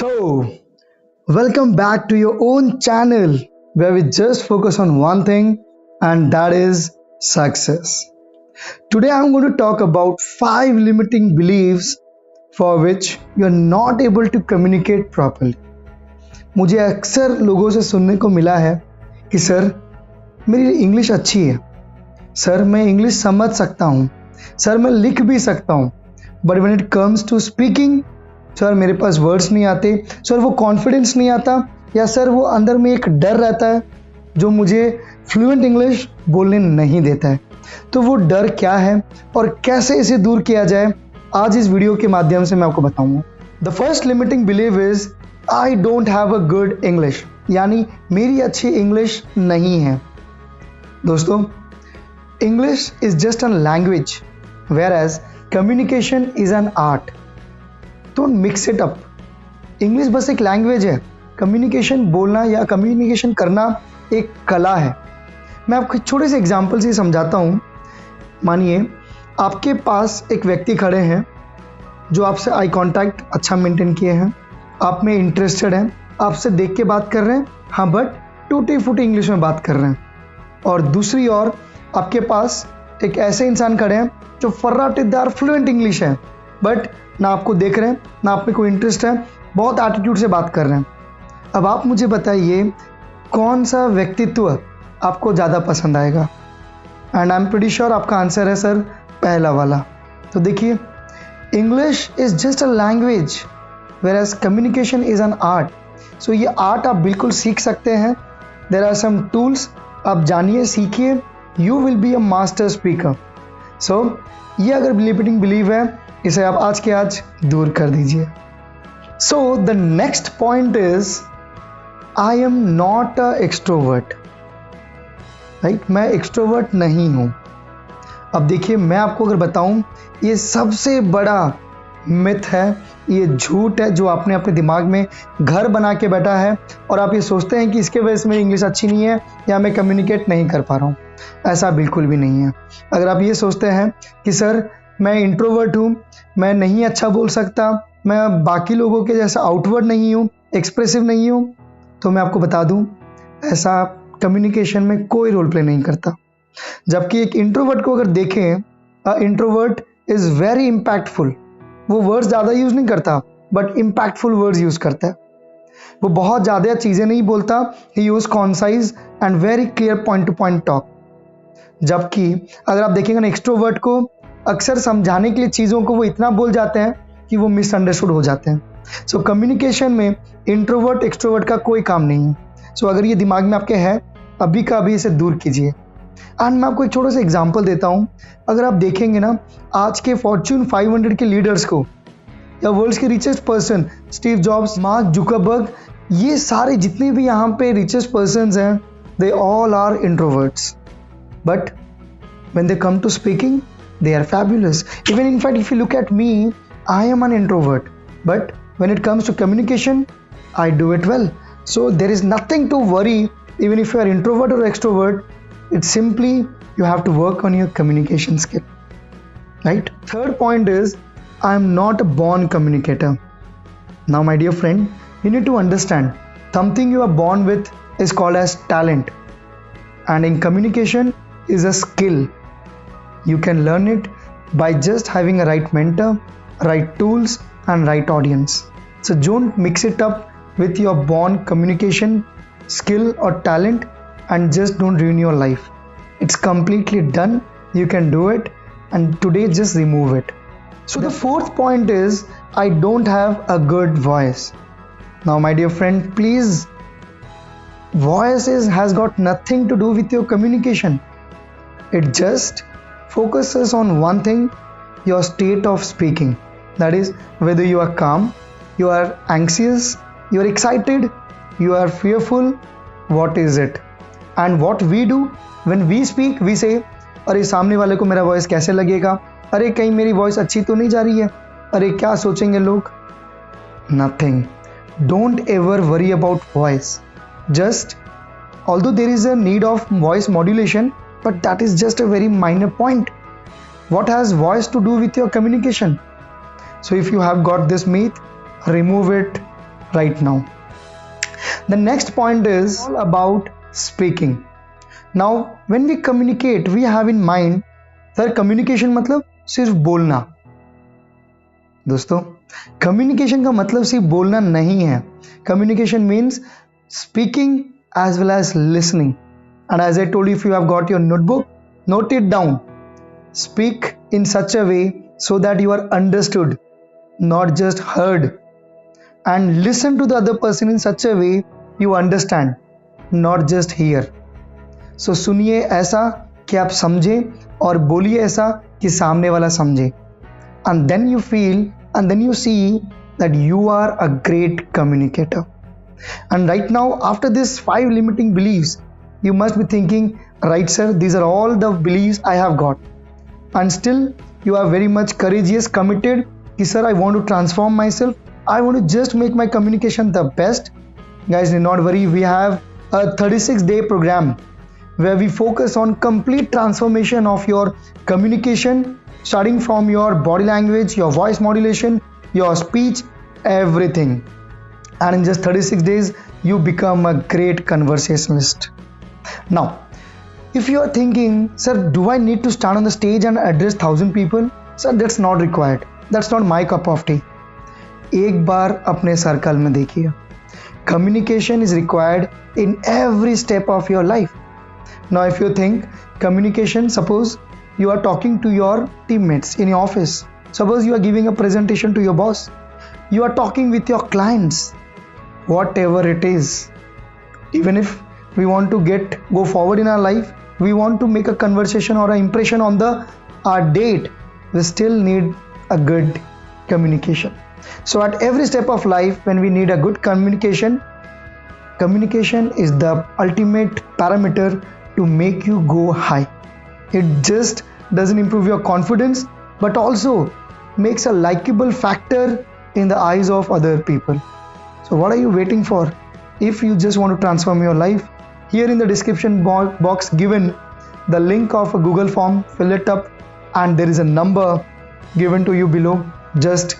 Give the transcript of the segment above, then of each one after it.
So, welcome back to your own channel where we just focus on one thing, and that is success. Today, I'm going to talk about 5 limiting beliefs for which you're not able to communicate properly. मुझे अक्सर लोगों से सुनने को मिला है कि sir मेरी इंग्लिश अच्छी है, सर मैं इंग्लिश समझ सकता हूँ, सर मैं लिख भी सकता हूँ, but when it comes to speaking sir मेरे पास वर्ड्स नहीं आते, सर वो कॉन्फिडेंस नहीं आता, या सर वो अंदर में एक डर रहता है जो मुझे फ्लुएंट इंग्लिश बोलने नहीं देता है। तो वो डर क्या है और कैसे इसे दूर किया जाए, आज इस वीडियो के माध्यम से मैं आपको बताऊंगा। The first limiting believe is I don't have a good English, यानी मेरी अच्छी इंग्लिश नहीं है। दोस्तों, English is just an language whereas communication is an art. Don't mix it up. English बस एक लैंग्वेज है, कम्युनिकेशन बोलना या कम्युनिकेशन करना एक कला है। मैं आपको छोटे से एग्जाम्पल से समझाता हूँ। मानिए आपके पास एक व्यक्ति खड़े हैं जो आपसे आई कांटेक्ट अच्छा मेंटेन किए हैं, आप में इंटरेस्टेड हैं, आपसे देख के बात कर रहे हैं, हाँ बट टूटी फूटी इंग्लिश में बात कर रहे हैं। और दूसरी ओर आपके पास एक ऐसे इंसान खड़े हैं जो फर्राटेदार फ्लुएंट इंग्लिश है, बट ना आपको देख रहे हैं, ना आप में कोई इंटरेस्ट है, बहुत एटीट्यूड से बात कर रहे हैं। अब आप मुझे बताइए कौन सा व्यक्तित्व आपको ज़्यादा पसंद आएगा? And I am pretty sure आपका आंसर है सर पहला वाला। तो देखिए, English is just a language whereas communication is an art. So ये आर्ट आप बिल्कुल सीख सकते हैं। देर आर सम टूल्स, आप जानिए, सीखिए, you will be a master speaker. So ये अगर लिमिटिंग बिलीव है, इसे आप आज के आज दूर कर दीजिए। So the next point is I am not a extrovert. Right, मैं एक्सट्रोवर्ट नहीं हूँ। अब देखिए, मैं आपको अगर बताऊँ, ये सबसे बड़ा मिथ है, ये झूठ है जो आपने अपने दिमाग में घर बना के बैठा है, और आप ये सोचते हैं कि इसके वजह से मेरी इंग्लिश अच्छी नहीं है या मैं कम्युनिकेट नहीं कर पा रहा हूँ। ऐसा बिल्कुल भी नहीं है। अगर आप ये सोचते हैं कि सर मैं इंट्रोवर्ट हूँ, मैं नहीं अच्छा बोल सकता, मैं बाकी लोगों के जैसा आउटवर्ड नहीं हूँ, एक्सप्रेसिव नहीं हूँ, तो मैं आपको बता दूँ, ऐसा कम्युनिकेशन में कोई रोल प्ले नहीं करता। जबकि एक इंट्रोवर्ट को अगर देखें, इंट्रोवर्ट इज़ वेरी इम्पैक्टफुल। वो वर्ड्स ज़्यादा यूज़ नहीं करता, बट इम्पैक्टफुल वर्ड्स यूज़ करता है। वो बहुत ज़्यादा चीज़ें नहीं बोलता, he use concise and very clear point to point talk. जबकि अगर आप देखेंगे ना, एक्सट्रोवर्ट को अक्सर समझाने के लिए चीज़ों को वो इतना बोल जाते हैं कि वो मिसअंडरस्टूड हो जाते हैं। सो कम्युनिकेशन में इंट्रोवर्ट एक्सट्रोवर्ट का कोई काम नहीं है। सो अगर ये दिमाग में आपके है, अभी का अभी इसे दूर कीजिए। एंड मैं आपको एक छोटा सा एग्जांपल देता हूँ। अगर आप देखेंगे ना, आज के फॉर्च्यून 500 के लीडर्स को, या वर्ल्ड्स के richest person Steve Jobs, Mark Zuckerberg, ये सारे जितने भी यहाँ पे रिचेस्ट पर्सन्स हैं, they all are introverts. But when they come to speaking, they are fabulous. Even in fact, if you look at me, I am an introvert, but when it comes to communication, I do it well. So there is nothing to worry, even if you are introvert or extrovert. It's simply you have to work on your communication skill, right? Third point is I am not a born communicator. Now my dear friend, you need to understand, something you are born with is called as talent, and in communication is a skill. You can learn it by just having a right mentor, right tools and right audience. So don't mix it up with your born communication skill or talent and just don't ruin your life. It's completely done. You can do it, and today just remove it. So the fourth point is I don't have a good voice. Now my dear friend, please, voice has got nothing to do with your communication. It just focuses on one thing, your state of speaking. That is, whether you are calm, you are anxious, you are excited, you are fearful, what is it? And what we do when we speak, we say, अरे सामने वाले को मेरा voice कैसे लगेगा, अरे कहीं मेरी वॉइस अच्छी तो नहीं जा रही है, अरे क्या सोचेंगे लोग। Nothing. Don't ever worry about voice. Just, although there is a need of voice modulation, but that is just a very minor point. What has voice to do with your communication? So if you have got this myth, remove it, right now. The next point is all about speaking. Now, when we communicate, we have in mind that communication मतलब सिर्फ बोलना. दोस्तों, communication का मतलब सिर्फ बोलना नहीं है. Communication means speaking as well as listening. And as I told you, if you have got your notebook, note it down. Speak in such a way so that you are understood, not just heard. And listen to the other person in such a way you understand, not just hear. So सुनिए ऐसा कि आप समझें और बोलिए ऐसा कि सामने वाला समझे. And then you feel and then you see that you are a great communicator. And right now, after this 5 limiting beliefs, you must be thinking, right sir, these are all the beliefs I have got. And still you are very much courageous, committed. Sir, I want to transform myself. I want to just make my communication the best. Guys, do not worry. We have a 36-day program where we focus on complete transformation of your communication, starting from your body language, your voice modulation, your speech, everything. And in just 36 days, you become a great conversationalist. Now, if you are thinking, sir, do I need to stand on the stage and address 1,000 people? Sir, that's not required. That's not my cup of tea. एक बार अपने circle में देखिए. Communication is required in every step of your life. Now, if you think communication, suppose you are talking to your teammates in your office. Suppose you are giving a presentation to your boss. You are talking with your clients. Whatever it is. Even if we want to go forward in our life, we want to make a conversation or an impression on our date, we still need a good communication. So at every step of life, when we need a good communication is the ultimate parameter to make you go high. It just doesn't improve your confidence, but also makes a likable factor in the eyes of other people. So what are you waiting for? If you just want to transform your life, here in the description box given the link of a Google form, fill it up, and there is a number given to you below. Just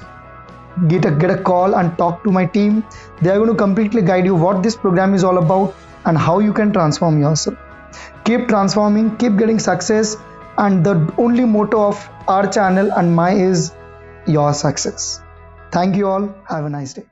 get a call and talk to my team. They are going to completely guide you what this program is all about and how you can transform yourself. Keep transforming, keep getting success, and the only motto of our channel and mine is your success. Thank you all. Have a nice day.